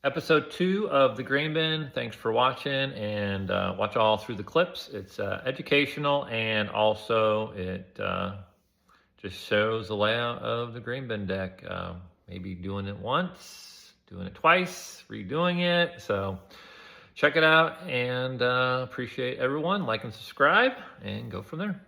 Episode 2 of The Grain Bin. Thanks for watching, and watch all through the clips. It's educational, and also it just shows the layout of the grain bin deck. Maybe doing it once, doing it twice, redoing it. So check it out, and appreciate everyone. Like and subscribe, and go from there.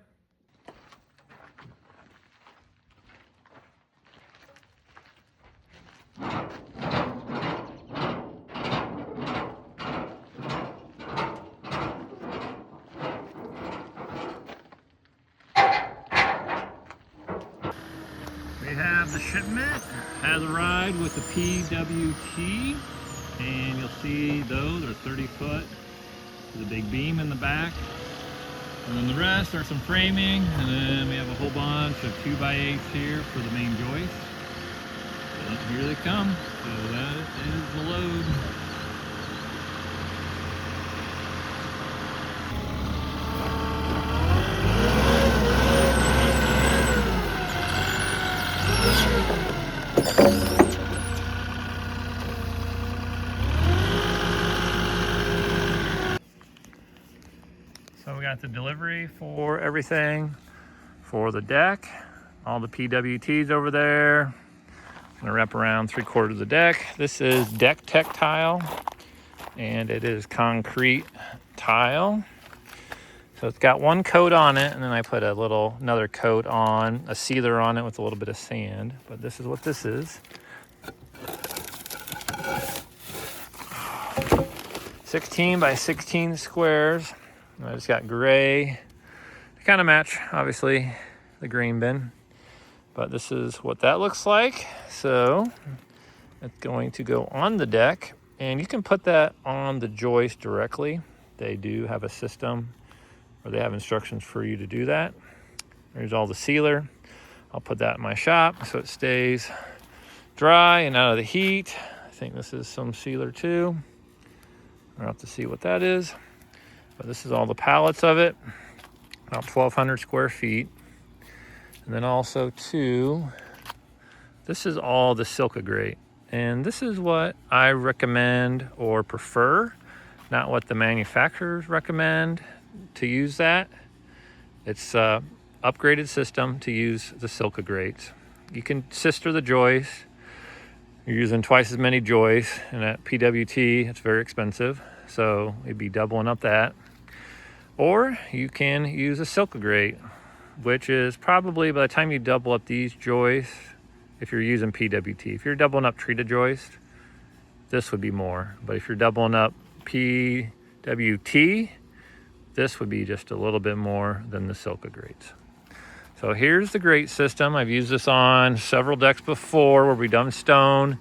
We have the shipment, has arrived with the PWT, and you'll see those are 30 foot with a big beam in the back. And then the rest are some framing, and then we have a whole bunch of 2x8s here for the main joist. And here they come, so that is the load. So we got the delivery for everything for the deck, all the PWTs over there. I'm gonna wrap around 3/4 of the deck. This is Deck Tech tile, and it is concrete tile. So it's got one coat on it, and then I put another coat on, a sealer on it with a little bit of sand. But this is what this is. 16 by 16 squares. I just got gray to kind of match, obviously, the grain bin. But this is what that looks like. So it's going to go on the deck, and you can put that on the joist directly. They do have a system, or they have instructions for you to do that. There's all the sealer. I'll put that in my shop so it stays dry and out of the heat. I think this is some sealer too. I'll have to see what that is. But this is all the pallets of it, about 1,200 square feet. And then also too, this is all the Silca-Grate. And this is what I recommend or prefer, not what the manufacturers recommend to use that. It's a upgraded system to use the Silca-Grates. You can sister the joists. You're using twice as many joists, and at PWT, it's very expensive. So you'd be doubling up that. Or you can use a Silca-Grate, which is probably, by the time you double up these joists, if you're using PWT, if you're doubling up treated joist, this would be more. But if you're doubling up PWT, this would be just a little bit more than the Silca-Grates. So here's the grate system. I've used this on several decks before where we've done stone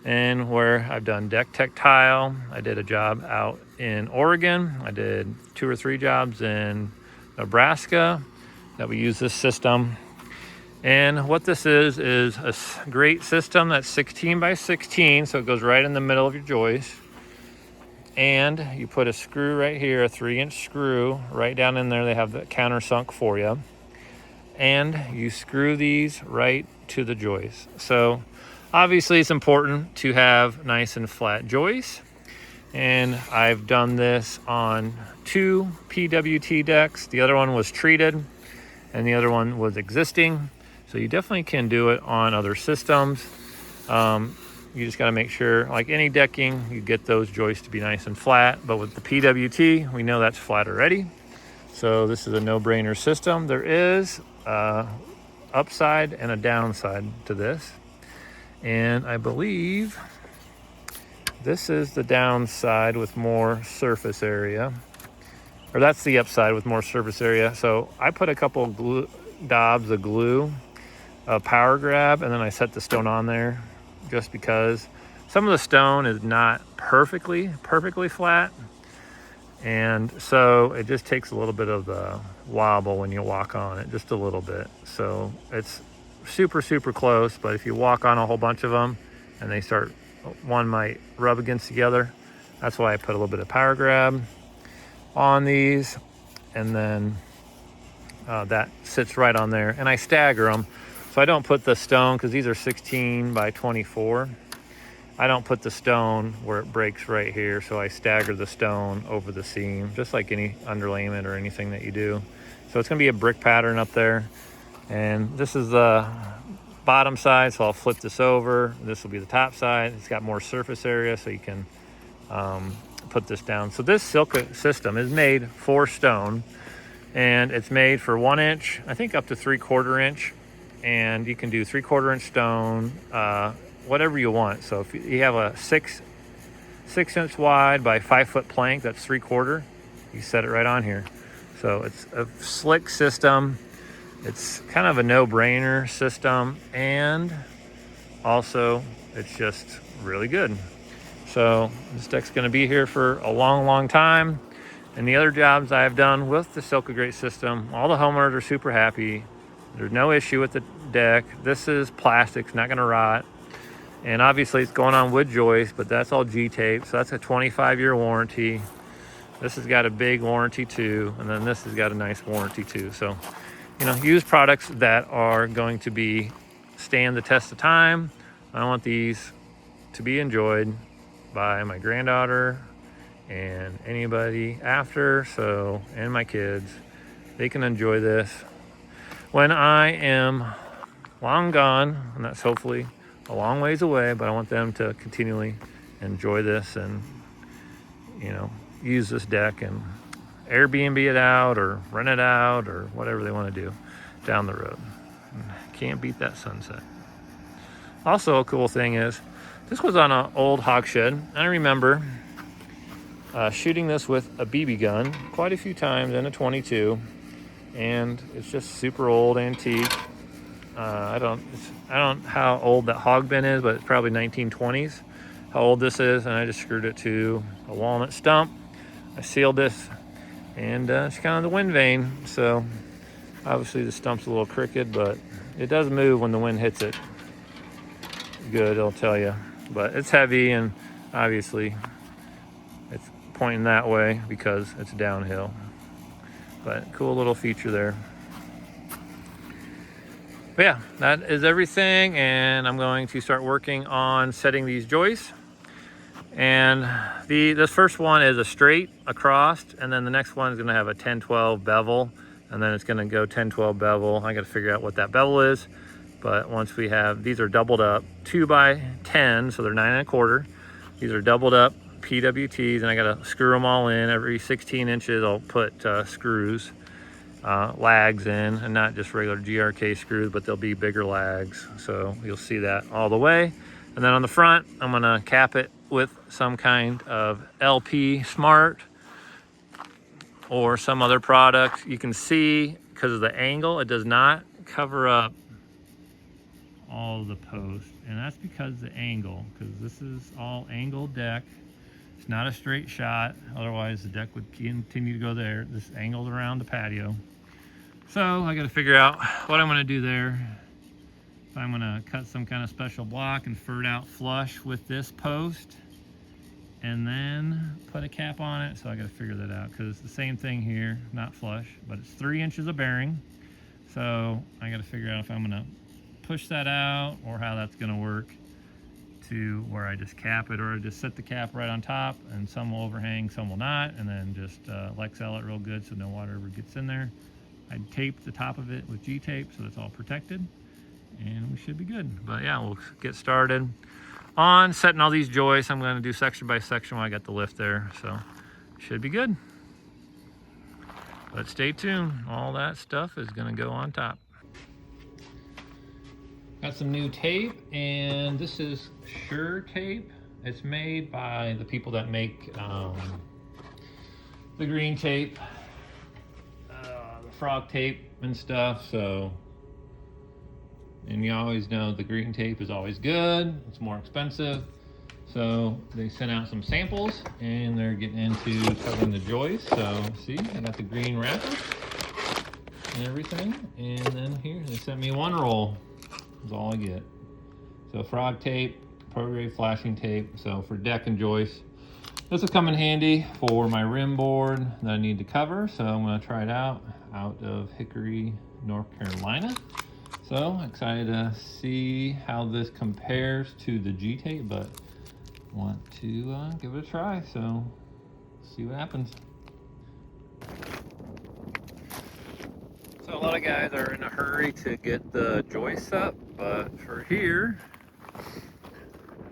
and where I've done Deck Tech tile. I did a job out in Oregon. I did 2 or 3 jobs in Nebraska that we use this system. And what this is a grate system that's 16 by 16, so it goes right in the middle of your joist. And you put a screw right here, a 3-inch screw right down in there. They have the countersunk for you. And you screw these right to the joist. So obviously it's important to have nice and flat joists. And I've done this on 2 PWT decks. The other one was treated and the other one was existing. So you definitely can do it on other systems. You just got to make sure, like any decking, you get those joists to be nice and flat. But with the PWT, we know that's flat already. So this is a no-brainer system. There is a upside and a downside to this. And I believe this is the downside with more surface area. Or that's the upside with more surface area. So I put a couple daubs of glue, a power grab, and then I set the stone on there just because some of the stone is not perfectly flat. And so it just takes a little bit of the wobble when you walk on it, just a little bit. So it's super close, but if you walk on a whole bunch of them and they start, one might rub against the other. That's why I put a little bit of power grab on these, and then that sits right on there. And I stagger them, so I don't put the stone, because these are 16 by 24. I don't put the stone where it breaks right here, so I stagger the stone over the seam, just like any underlayment or anything that you do. So it's gonna be a brick pattern up there. And this is the bottom side, so I'll flip this over. This will be the top side. It's got more surface area, so you can put this down. So this Silka system is made for stone, and it's made for 1 inch, I think up to 3/4 inch. And you can do 3/4 inch stone, whatever you want. So if you have a 6 inch wide by 5 foot plank, that's 3/4. You set it right on here. So it's a slick system. It's kind of a no-brainer system, and also it's just really good. So this deck's going to be here for a long time. And the other jobs I've done with the Silka-Grate system, all the homeowners are super happy. There's no issue with the deck. This is plastic, it's not going to rot. And obviously it's going on wood joist, but that's all G-tape, so that's a 25-year warranty. This has got a big warranty too, and then this has got a nice warranty too. So, you know, use products that are going to be stand the test of time. I want these to be enjoyed by my granddaughter and anybody after, so, and my kids. They can enjoy this when I am long gone, and that's hopefully a long ways away, but I want them to continually enjoy this and, you know, use this deck and Airbnb it out or rent it out or whatever they want to do down the road. Can't beat that sunset. Also, a cool thing is this was on an old hog shed. I remember shooting this with a BB gun quite a few times in a 22, and it's just super old, antique. I don't know how old that hog bin is, but it's probably 1920s. How old this is, and I just screwed it to a walnut stump. I sealed this, and it's kind of the wind vane. So obviously the stump's a little crooked, but it does move when the wind hits it. Good, it'll tell you. But it's heavy, and obviously it's pointing that way because it's downhill. But cool little feature there. But yeah, that is everything, and I'm going to start working on setting these joists. And this first one is a straight across, and then the next one is going to have a 10-12 bevel, and then it's going to go 10-12 bevel. I got to figure out what that bevel is, but once we have, these are doubled up 2x10, so they're 9 1/4. These are doubled up PWTs, and I got to screw them all in. Every 16 inches I'll put screws, lags in, and not just regular GRK screws, but they'll be bigger lags, so you'll see that all the way. And then on the front, I'm going to cap it with some kind of LP Smart or some other product. You can see, because of the angle, it does not cover up all the posts, and that's because the angle, because this is all angled deck. It's not a straight shot, otherwise the deck would continue to go there. This angled around the patio. So I got to figure out what I'm going to do there. If I'm going to cut some kind of special block and fur it out flush with this post, and then put a cap on it. So I got to figure that out, because it's the same thing here, not flush, but it's 3 inches of bearing. So I got to figure out if I'm going to push that out or how that's going to work, to where I just cap it, or I just set the cap right on top, and some will overhang, some will not, and then just Lexel it real good so no water ever gets in there. I'd tape the top of it with G-tape so it's all protected, and we should be good. But yeah, we'll get started on setting all these joists. I'm going to do section by section when I got the lift there, so should be good. But stay tuned, all that stuff is going to go on top. Got some new tape, and this is Sure tape. It's made by the people that make the green tape, the frog tape and stuff. So, and you always know the green tape is always good. It's more expensive. So they sent out some samples, and they're getting into covering the joists. So see, I got the green wrapper and everything. And then here, they sent me 1 roll. That's all I get. So frog tape, ProGrade flashing tape. So for deck and joists, this will come in handy for my rim board that I need to cover. So I'm going to try it out of Hickory, North Carolina. So excited to see how this compares to the G-tape, but want to give it a try. So see what happens. So a lot of guys are in a hurry to get the joists up, but for here,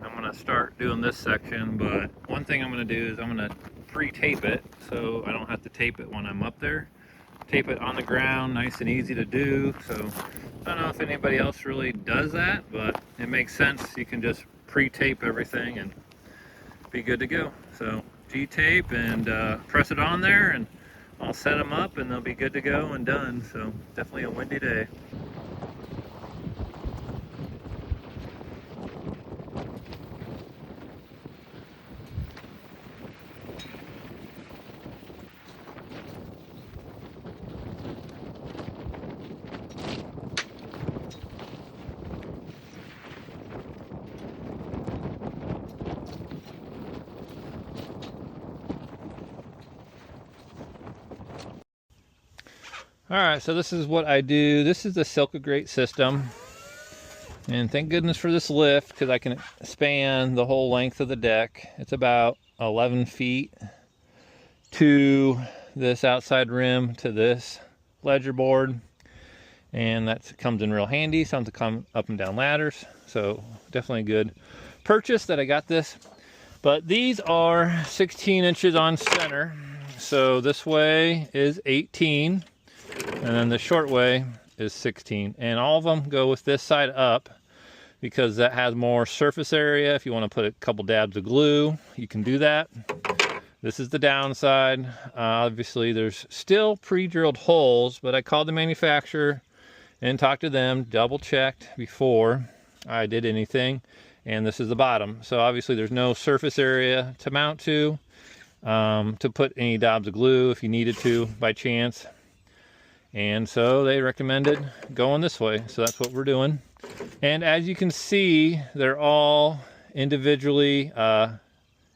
I'm gonna start doing this section. But one thing I'm gonna do is I'm gonna pre-tape it so I don't have to tape it when I'm up there. Tape it on the ground, nice and easy to do. So I don't know if anybody else really does that, but it makes sense. You can just pre-tape everything and be good to go. So G-tape and press it on there, and I'll set them up and they'll be good to go and done. So definitely a windy day. All right, so this is what I do. This is the Silka-Grate system. And thank goodness for this lift, because I can span the whole length of the deck. It's about 11 feet to this outside rim to this ledger board. And that comes in real handy. Something to come up and down ladders. So definitely a good purchase that I got this. But these are 16 inches on center. So this way is 18. And then the short way is 16. And all of them go with this side up because that has more surface area. If you want to put a couple dabs of glue, you can do that. This is the downside. Obviously, there's still pre-drilled holes, but I called the manufacturer and talked to them, double checked before I did anything. And this is the bottom. So obviously there's no surface area to mount to put any dabs of glue if you needed to by chance. And so they recommended going this way. So that's what we're doing. And as you can see, they're all individually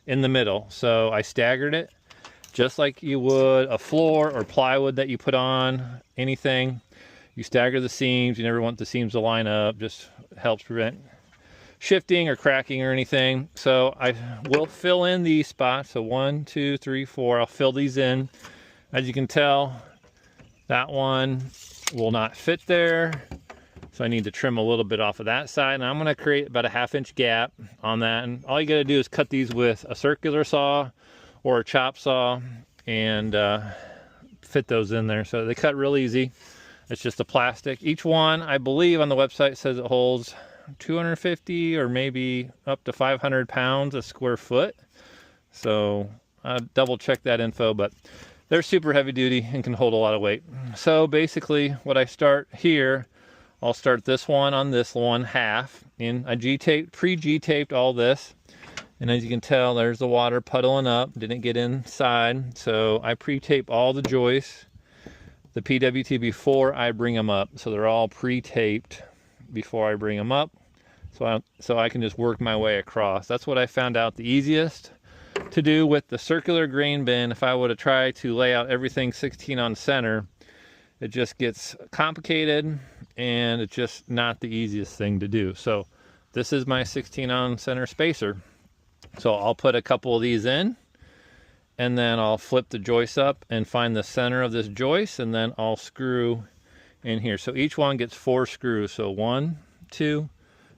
in the middle. So I staggered it just like you would a floor or plywood that you put on anything. You stagger the seams. You never want the seams to line up. Just helps prevent shifting or cracking or anything. So I will fill in these spots. So 1, 2, 3, 4. I'll fill these in. As you can tell, that one will not fit there. So I need to trim a little bit off of that side. And I'm going to create about a 1/2 inch gap on that. And all you got to do is cut these with a circular saw or a chop saw and fit those in there. So they cut real easy. It's just a plastic. Each one, I believe on the website says it holds 250 or maybe up to 500 pounds a square foot. So I'll double check that info, but they're super heavy duty and can hold a lot of weight. So basically what I start here, I'll start this one on this one half, and I G-taped, pre-G-taped all this. And as you can tell, there's the water puddling up, didn't get inside. So I pre-tape all the joists, the PWT, before I bring them up. So they're all pre-taped before I bring them up. So I can just work my way across. That's what I found out the easiest to do with the circular grain bin. If I would have tried to lay out everything 16 on center, it just gets complicated and it's just not the easiest thing to do. So this is my 16 on center spacer. So I'll put a couple of these in, and then I'll flip the joist up and find the center of this joist, and then I'll screw in here. So each one gets 4 screws. So 1, 2,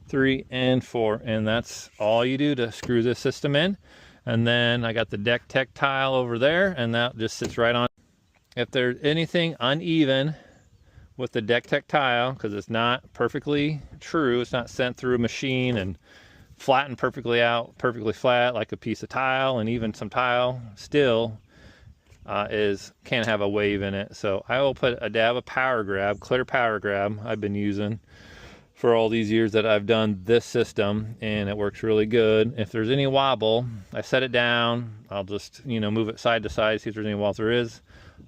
3, and 4. And that's all you do to screw this system in. And then I got the deck tech tile over there, and that just sits right on. If there's anything uneven with the deck tech tile, because it's not perfectly true, it's not sent through a machine and flattened perfectly out, perfectly flat like a piece of tile, and even some tile still can have a wave in it. So I will put a dab of Power Grab, clear Power Grab I've been using for all these years that I've done this system, and it works really good. If there's any wobble, I set it down. I'll just, move it side to side, see if there's any wobble. If there is,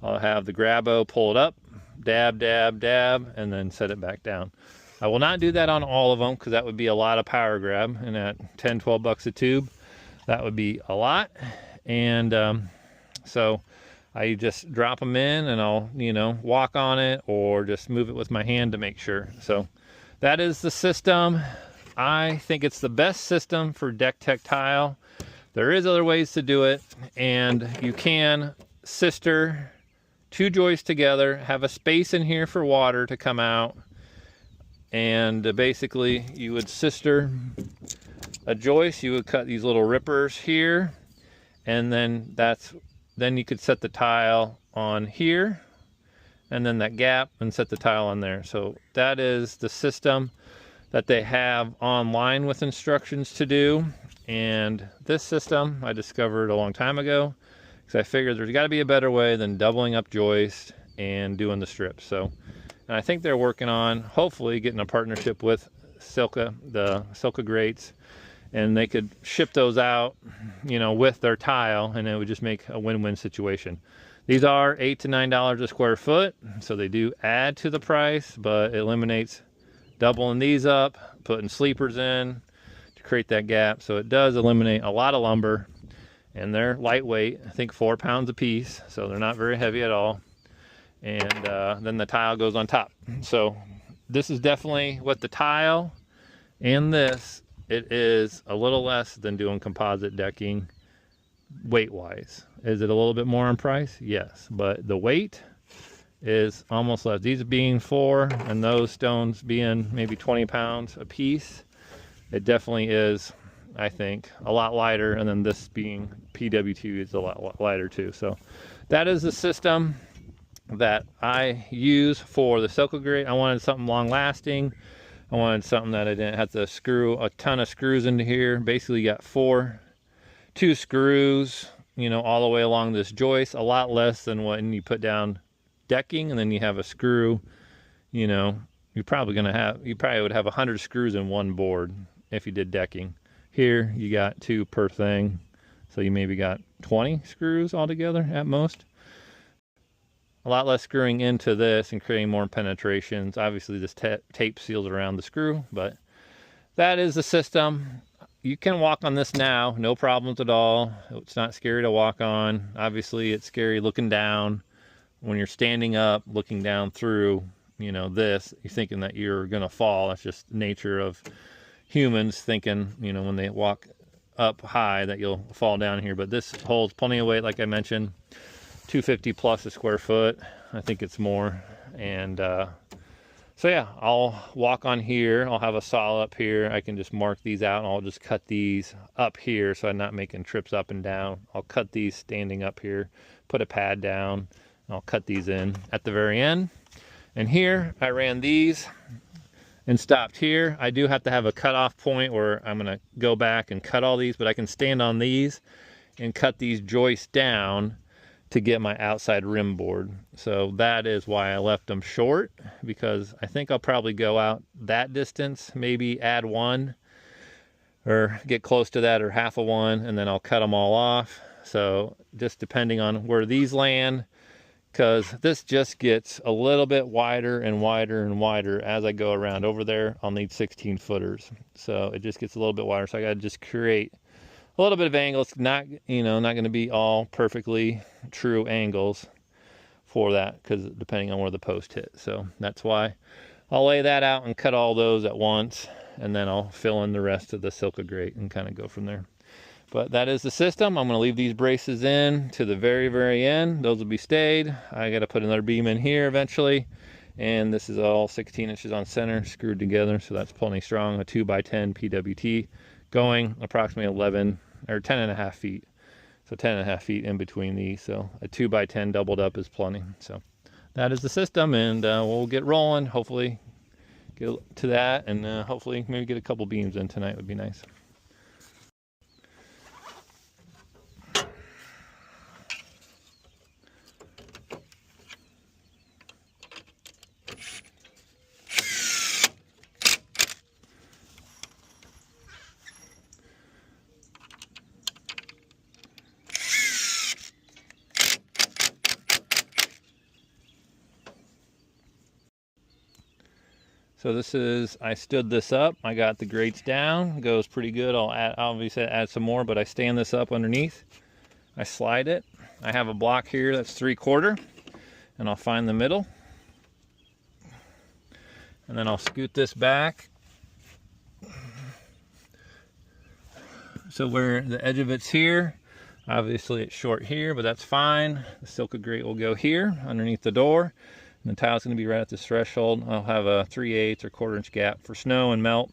I'll have the Grabo pull it up, dab, dab, dab, and then set it back down. I will not do that on all of them because that would be a lot of Power Grab, and at 10, 12 bucks a tube, that would be a lot. And so I just drop them in, and I'll, walk on it or just move it with my hand to make sure. So that is the system. I think it's the best system for deck tech tile. There is other ways to do it, and you can sister 2 joists together, have a space in here for water to come out, and basically you would sister a joist. You would cut these little rippers here, and then you could set the tile on here, and then that gap, and set the tile on there. So that is the system that they have online with instructions to do. And this system I discovered a long time ago, because I figured there's got to be a better way than doubling up joist and doing the strips. So, and I think they're working on hopefully getting a partnership with Silca, the Silca grates, and they could ship those out, you know, with their tile, and it would just make a win-win situation. These are $8 to $9 a square foot, so they do add to the price, but it eliminates doubling these up, putting sleepers in to create that gap. So it does eliminate a lot of lumber, and they're lightweight, I think 4 pounds a piece, so they're not very heavy at all. And then the tile goes on top. So this is definitely what the tile and this, it is a little less than doing composite decking weight wise. Is it a little bit more in price? Yes, but the weight is almost less. These being 4 and those stones being maybe 20 pounds a piece, it definitely is, I think, a lot lighter. And then this being PW2 is a lot lighter too. So that is the system that I use for the Silca grate. I wanted something long lasting. I wanted something that I didn't have to screw a ton of screws into here. Basically you got 2 screws, you know, all the way along this joist, a lot less than when you put down decking, and then you have a screw. You know, you probably would have 100 screws in one board if you did decking. Here you got 2 per thing, so you maybe got 20 screws altogether at most. A lot less screwing into this and creating more penetrations. Obviously this tape seals around the screw, but that is the system. You can walk on this now, no problems at all. It's not scary to walk on. Obviously it's scary looking down. When you're standing up, looking down through, you know, this, you're thinking that you're gonna fall. That's just nature of humans thinking, you know, when they walk up high that you'll fall down here. But this holds plenty of weight, like I mentioned, 250 plus a square foot. I think it's more. And so yeah, I'll walk on here. I'll have a saw up here. I can just mark these out, and I'll just cut these up here so I'm not making trips up and down. I'll cut these standing up here, put a pad down, and I'll cut these in at the very end. And here I ran these and stopped here. I do have to have a cutoff point where I'm gonna go back and cut all these, but I can stand on these and cut these joists down to get my outside rim board. So that is why I left them short, because I think I'll probably go out that distance, maybe add 1 or get close to that, or half of 1, and then I'll cut them all off. So just depending on where these land, because this just gets a little bit wider and wider and wider as I go around. Over there I'll need 16 footers, so it just gets a little bit wider. So I got to just create a little bit of angle. It's not, you know, not going to be all perfectly true angles for that, because depending on where the post hit. So that's why I'll lay that out and cut all those at once, and then I'll fill in the rest of the Silca grate and kind of go from there. But that is the system. I'm going to leave these braces in to the very, very end. Those will be stayed. I got to put another beam in here eventually. And this is all 16 inches on center, screwed together. So that's plenty strong. A 2x10 PWT going approximately 11 or 10 and a half feet. So 10 and a half feet in between these. So a 2x10 doubled up is plenty. So that is the system, and we'll get rolling. Hopefully get to that, and hopefully maybe get a couple beams in tonight would be nice. So this is, I stood this up, I got the grates down, goes pretty good. I'll obviously add some more, but I stand this up underneath. I slide it. I have a block here that's 3/4, and I'll find the middle. And then I'll scoot this back So where the edge of it's here, obviously it's short here, but that's fine. The Silca grate will go here underneath the door, and the tile's going to be right at this threshold. I'll have a 3/8 or 1/4 inch gap for snow and melt,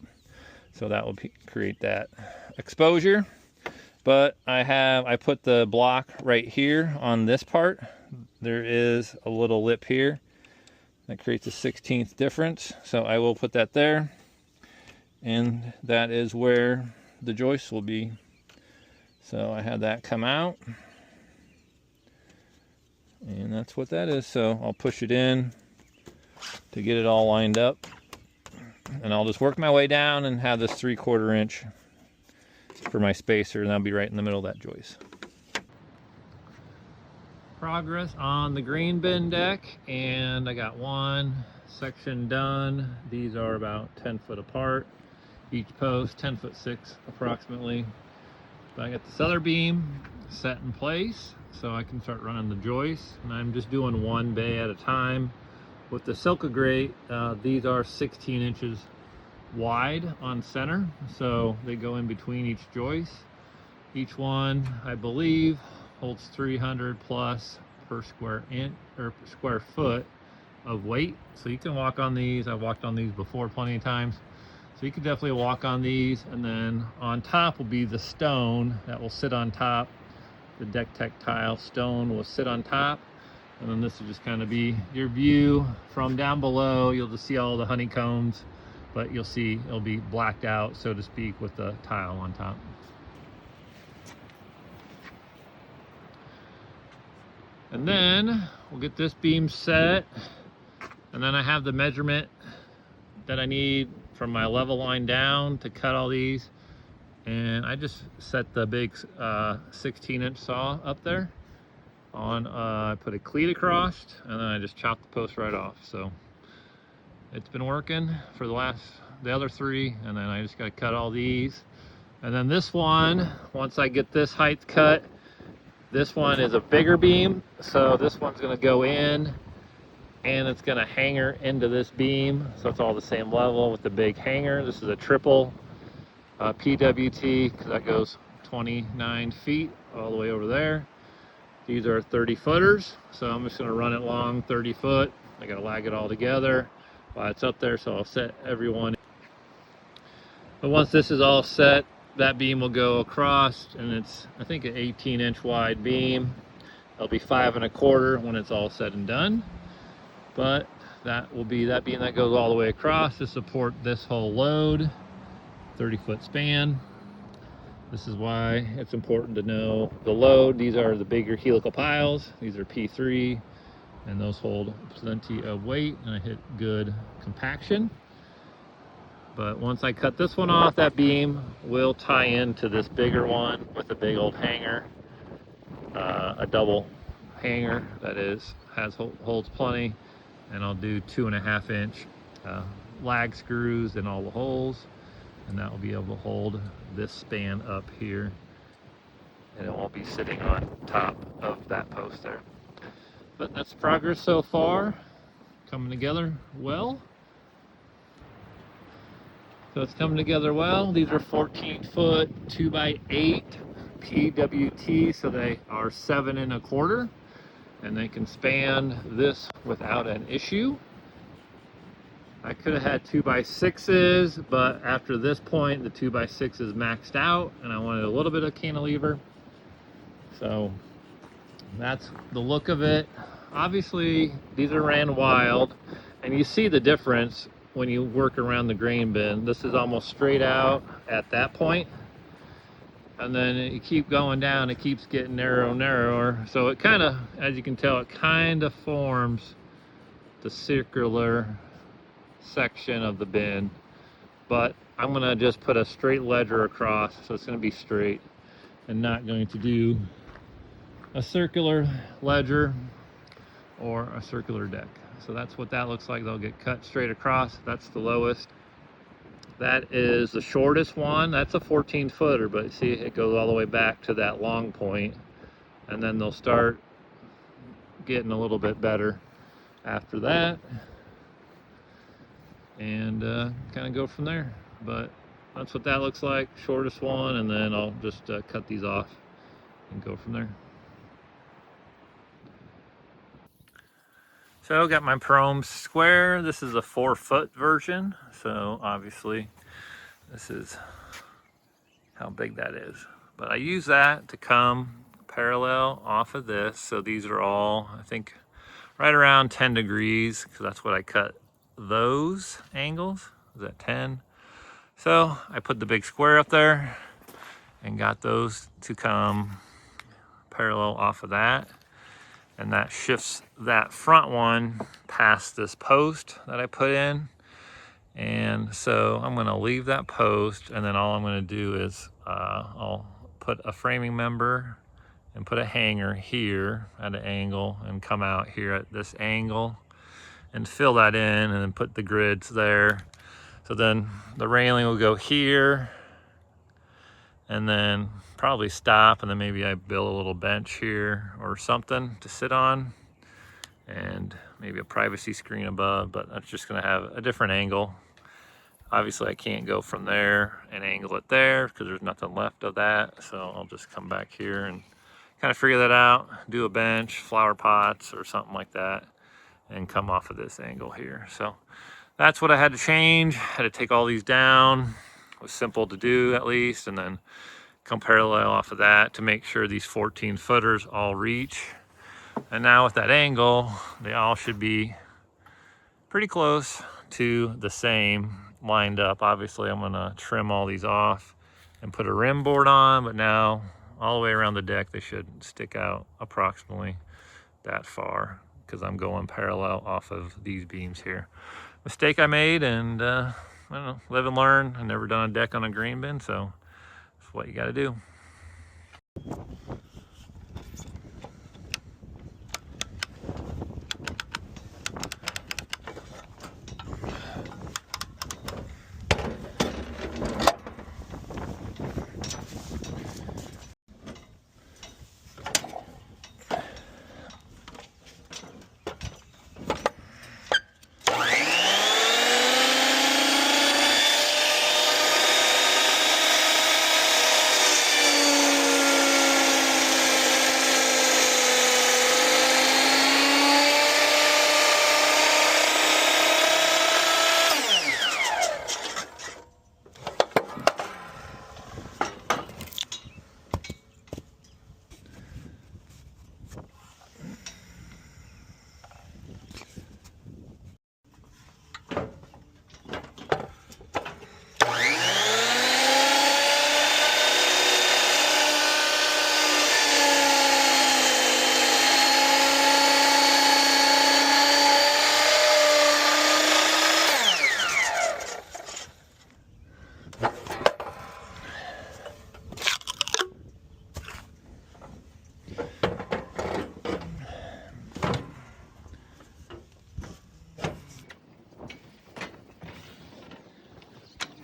so that will create that exposure. But I put the block right here on this part. There is a little lip here that creates a 1/16 difference, so I will put that there, and that is where the joist will be. So I had that come out, and that's what that is. So I'll push it in to get it all lined up, and I'll just work my way down and have this 3/4 inch for my spacer, and I'll be right in the middle of that joist. Progress on the grain bin deck, and I got one section done. These are about 10 foot apart, each post 10'6" approximately. But I got this other beam set in place so I can start running the joist, and I'm just doing one bay at a time. With the Silca grate, these are 16 inches wide on center, so they go in between each joist. Each one, I believe, holds 300 plus per square inch or square foot of weight. So you can walk on these. I've walked on these before plenty of times. So you can definitely walk on these, and then on top will be the stone that will sit on top. The Deck Tech tile stone will sit on top, and then this will just kind of be your view from down below. You'll just see all the honeycombs, but you'll see it'll be blacked out, so to speak, with the tile on top. And then we'll get this beam set, and then I have the measurement that I need from my level line down to cut all these. And I just set the big 16-inch saw up there on, I put a cleat across, and then I just chopped the post right off. So it's been working for the other three, and then I just got to cut all these. And then this one, once I get this height cut, this one is a bigger beam, so this one's going to go in, and it's going to hanger into this beam, so it's all the same level with the big hanger. This is a triple PWT, because that goes 29 feet all the way over there. These are 30 footers, so I'm just going to run it long 30 foot. I got to lag it all together while it's up there, so I'll set everyone. But once this is all set, that beam will go across, and it's, I think, an 18-inch wide beam. It'll be 5 1/4 when it's all said and done. But that will be that beam that goes all the way across to support this whole load, 30-foot span. This is why it's important to know the load. These are the bigger helical piles. These are P3, and those hold plenty of weight, and I hit good compaction. But once I cut this one off, that beam will tie into this bigger one with a big old hanger, a double hanger that holds plenty. And I'll do 2.5 inch lag screws in all the holes, and that will be able to hold this span up here, and it won't be sitting on top of that post there. But that's progress so far, coming together well. So it's coming together well. These are 14-foot 2x8 PWT, so they are 7 1/4, and they can span this without an issue. I could have had 2x6s, but after this point, the 2x6 is maxed out, and I wanted a little bit of cantilever. So that's the look of it. Obviously, these are ran wild, and you see the difference when you work around the grain bin. This is almost straight out at that point, and then you keep going down, it keeps getting narrower. So it kind of, as you can tell, it kind of forms the circular section of the bin. But I'm gonna just put a straight ledger across, so it's gonna be straight, and not going to do a circular ledger or a circular deck. So that's what that looks like. They'll get cut straight across. That's the lowest. That is the shortest one. That's a 14-footer, but see, it goes all the way back to that long point, and then they'll start getting a little bit better after that, and kind of go from there. But that's what that looks like, shortest one, and then I'll just cut these off and go from there. So got my Perome square. This is a 4-foot version, so obviously this is how big that is. But I use that to come parallel off of this. So these are all, I think, right around 10 degrees, because that's what I cut those angles. Is that 10? So I put the big square up there and got those to come parallel off of that. And that shifts that front one past this post that I put in. And so I'm gonna leave that post, and then all I'm gonna do is I'll put a framing member and put a hanger here at an angle and come out here at this angle and fill that in, and then put the grids there. So then the railing will go here, and then probably stop, and then maybe I build a little bench here or something to sit on, and maybe a privacy screen above, but that's just gonna have a different angle. Obviously I can't go from there and angle it there because there's nothing left of that. So I'll just come back here and kind of figure that out, do a bench, flower pots or something like that, and come off of this angle here. So that's what I had to change. Had to take all these down. It was simple to do at least, and then come parallel off of that to make sure these 14 footers all reach. And now with that angle, they all should be pretty close to the same, lined up. Obviously I'm gonna trim all these off and put a rim board on, but now all the way around the deck they should stick out approximately that far, because I'm going parallel off of these beams here. Mistake I made, and I don't know, live and learn. I've never done a deck on a grain bin, so that's what you got to do.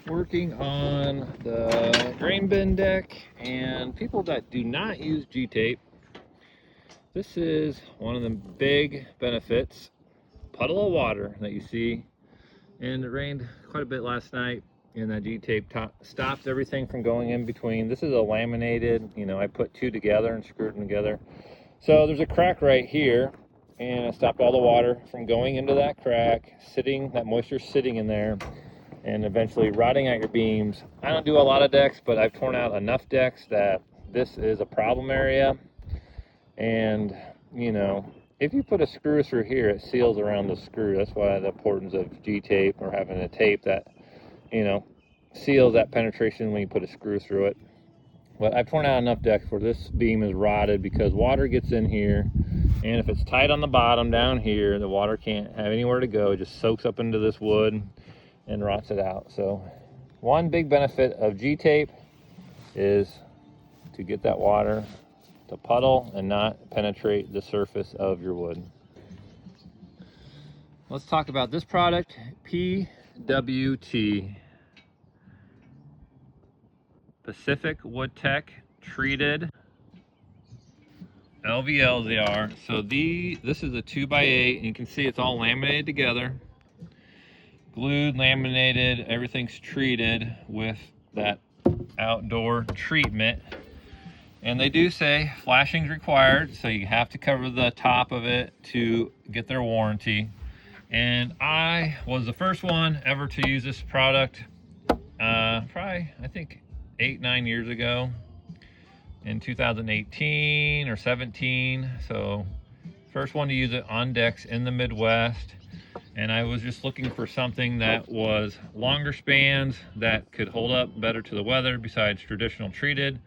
Working on the grain bin deck, and people that do not use G-tape, this is one of the big benefits. Puddle of water that you see, and it rained quite a bit last night, and that G-tape stopped everything from going in between. This is a laminated, you know, I put two together and screwed them together. So there's a crack right here, and I stopped all the water from going into that crack, that moisture sitting in there, and eventually rotting out your beams. I don't do a lot of decks, but I've torn out enough decks that this is a problem area. And you know, if you put a screw through here, it seals around the screw. That's why the importance of G-tape, or having a tape that, you know, seals that penetration when you put a screw through it. But I've torn out enough decks where this beam is rotted because water gets in here, and if it's tight on the bottom down here, the water can't have anywhere to go. It just soaks up into this wood and rots it out. So one big benefit of G-tape is to get that water to puddle and not penetrate the surface of your wood. Let's talk about this product, PWT, Pacific Wood Tech treated LVLs they are. So this is a 2x8, and you can see it's all laminated together. Glued, laminated, everything's treated with that outdoor treatment. And they do say flashing's required, so you have to cover the top of it to get their warranty. And I was the first one ever to use this product, probably, I think 8-9 years ago in 2018 or 17. So first one to use it on decks in the Midwest. And I was just looking for something that was longer spans that could hold up better to the weather besides traditional treated,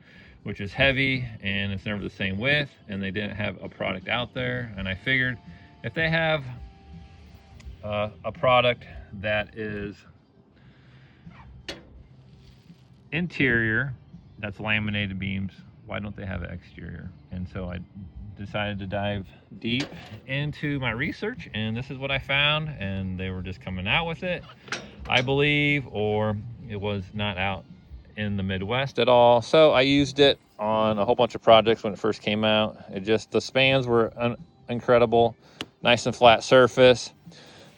which is heavy and it's never the same width, and they didn't have a product out there. And I figured if they have a product that is interior, that's laminated beams, why don't they have an exterior? And so I decided to dive deep into my research, and this is what I found. And they were just coming out with it, I believe, or it was not out in the Midwest at all. So I used it on a whole bunch of projects when it first came out. The spans were incredible, nice and flat surface.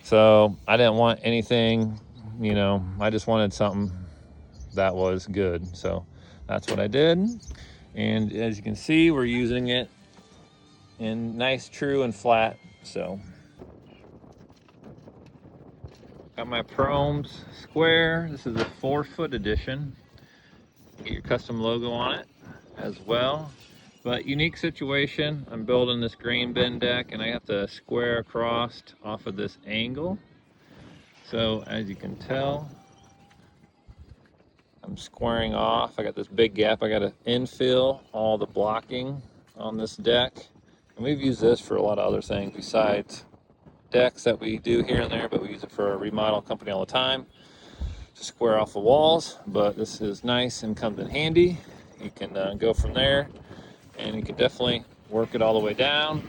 So I didn't want anything, I just wanted something that was good. So that's what I did. And as you can see, we're using it in nice, true, and flat. So got my Promes square. This is a 4-foot edition. Get your custom logo on it as well. But unique situation, I'm building this grain bin deck and I have to square across off of this angle. So as you can tell, I'm squaring off. I got this big gap. I got to infill all the blocking on this deck. And we've used this for a lot of other things besides decks that we do here and there, but we use it for a remodel company all the time to square off the walls. But this is nice and comes in handy. You can go from there, and you can definitely work it all the way down.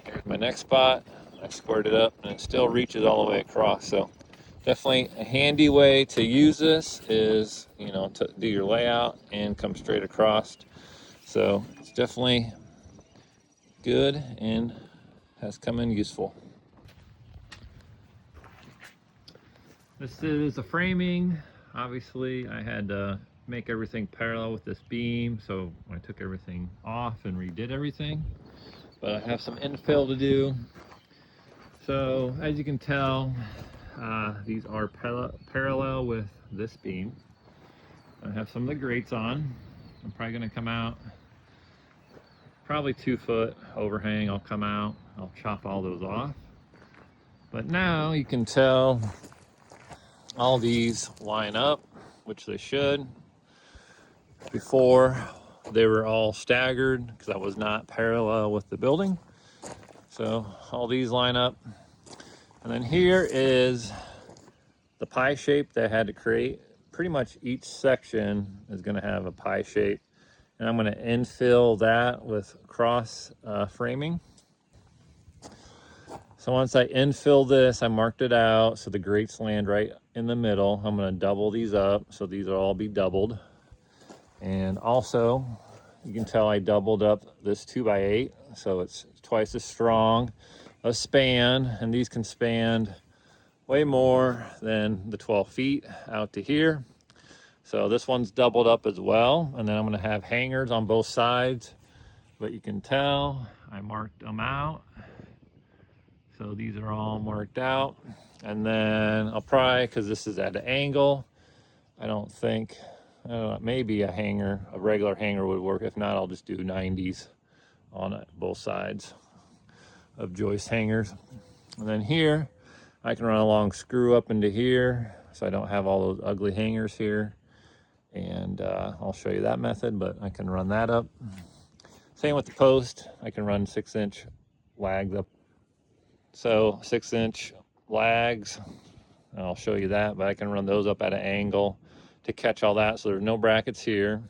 Here's my next spot. I squared it up and it still reaches all the way across. So definitely a handy way to use this is, to do your layout and come straight across. So it's definitely good and has come in useful. This is the framing. Obviously I had to make everything parallel with this beam, so I took everything off and redid everything. But I have some infill to do. So as you can tell, these are parallel with this beam. I have some of the grates on. I'm probably going to come out probably 2-foot overhang. I'll come out, I'll chop all those off. But now you can tell all these line up, which they should. Before they were all staggered because I was not parallel with the building. So all these line up. And then here is the pie shape that I had to create. Pretty much each section is going to have a pie shape. And I'm going to infill that with cross framing. So once I infill this, I marked it out so the grates land right in the middle. I'm going to double these up, so these will all be doubled. And also, you can tell I doubled up this 2x8, so it's twice as strong a span, and these can span way more than the 12 feet out to here. So this one's doubled up as well, and then I'm going to have hangers on both sides. But you can tell I marked them out. So these are all marked out. And then I'll probably, because this is at an angle, I don't know, maybe a hanger, a regular hanger would work. If not, I'll just do 90s on both sides of joist hangers. And then here, I can run a long screw up into here, so I don't have all those ugly hangers here. And I'll show you that method, but I can run that up. Same with the post. I can run 6-inch lags up. So 6-inch lags, I'll show you that, but I can run those up at an angle to catch all that. So there's no brackets here.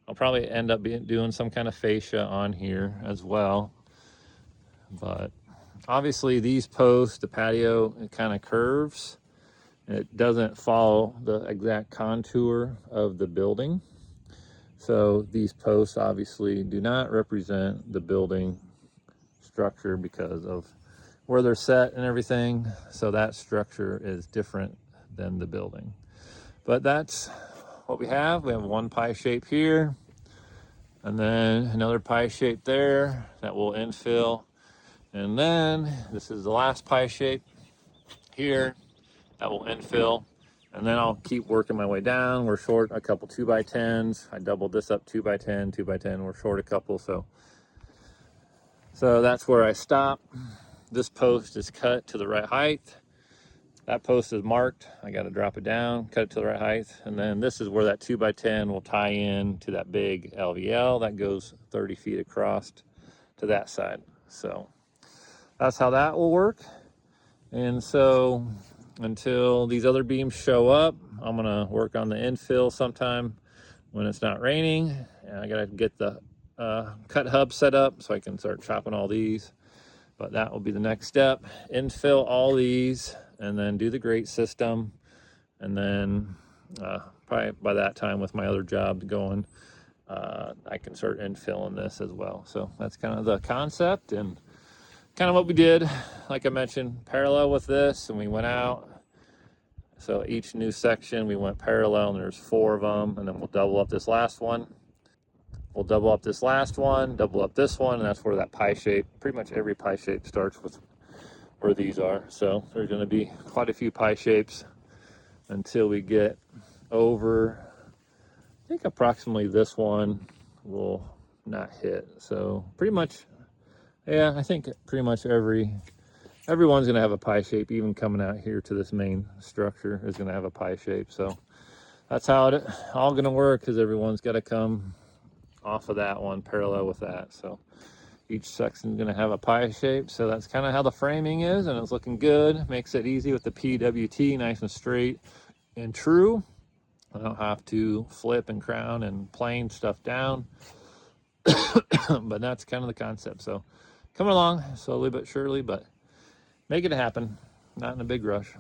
I'll probably end up doing some kind of fascia on here as well. But obviously these posts, the patio, it kind of curves. It doesn't follow the exact contour of the building. So these posts obviously do not represent the building structure because of where they're set and everything. So that structure is different than the building. But that's what we have one pie shape here, and then another pie shape there that will infill. And then this is the last pie shape here that will infill. And then I'll keep working my way down. We're short a couple 2x10s. I doubled this up 2x10, 2x10. We're short a couple, so that's where I stop. This post is cut to the right height. That post is marked. I got to drop it down, cut it to the right height, and then this is where that 2x10 will tie in to that big LVL that goes 30 feet across to that side. So that's how that will work. And so until these other beams show up, I'm gonna work on the infill sometime when it's not raining. And I gotta get the cut hub set up so I can start chopping all these. But that will be the next step. Infill all these and then do the grate system. And then probably by that time with my other job going, I can start infilling this as well. So that's kind of the concept and kind of what we did. Like I mentioned, parallel with this, and we went out. So each new section we went parallel, and there's 4 of them, and then we'll double up this last one. We'll double up this last one, double up this one, and that's where that pie shape, pretty much every pie shape starts with where these are. So there's going to be quite a few pie shapes until we get over, I think approximately this one will not hit. So pretty much, yeah, I think pretty much everyone's going to have a pie shape. Even coming out here to this main structure is going to have a pie shape. So that's how it all going to work, because everyone's got to come off of that one parallel with that. So each section is going to have a pie shape. So that's kind of how the framing is, and it's looking good. Makes it easy with the PWT, nice and straight and true. I don't have to flip and crown and plane stuff down. But that's kind of the concept. So coming along slowly but surely, but make it happen, not in a big rush.